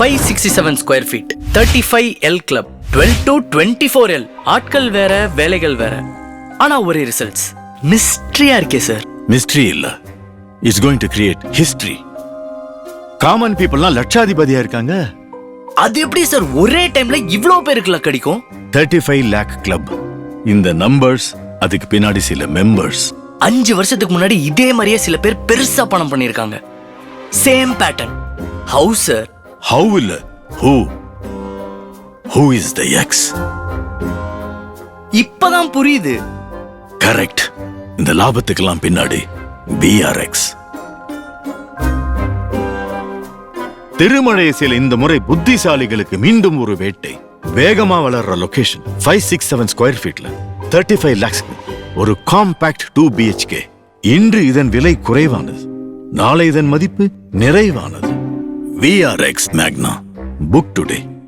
567 square feet, 35L club, 12 to 24L. ஆட்கள் வேற, வேலைகள் வேற. ஆனா ஒரே ரிசல்ட்ஸ் மிஸ்ட்ரியா இருக்கே சார். மிஸ்ட்ரி இல்ல, it's going to create history. Common பீப்புள்லாம் லட்சாதிபதியா இருக்காங்க. அது எப்படி சார் ஒரே டைம்ல இவ்ளோ பேருக்கு லக் அடிக்கும்? 35 lakh கிளப். இந்த நம்பர்ஸ், அதுக்கு பின்னாடி சில மெம்பர்ஸ். 5 வருஷத்துக்கு முன்னாடி இதே மாதிரியே சில பேர் பெருசா பணம் பண்ணிருக்காங்க. Same pattern. How sir? How இல்ல, ஹூ இஸ் த எக்ஸ்? இப்பதான் புரியுது. கரெக்ட். இந்த லாபத்துக்கெல்லாம் பின்னாடி BRX. திருமழையசில இந்த முறை புத்திசாலிகளுக்கு மீண்டும் ஒரு வேட்டை. வேகமா வளர்ற லொகேஷன் 567 ஸ்கொயர் ஃபீட்ல 35 lakhs. ஒரு காம்பாக்ட் 2 BHK. இன்று இதன் விலை குறைவானது, நாளை இதன் மதிப்பு நிறைவானது. VRX Magna. Book today.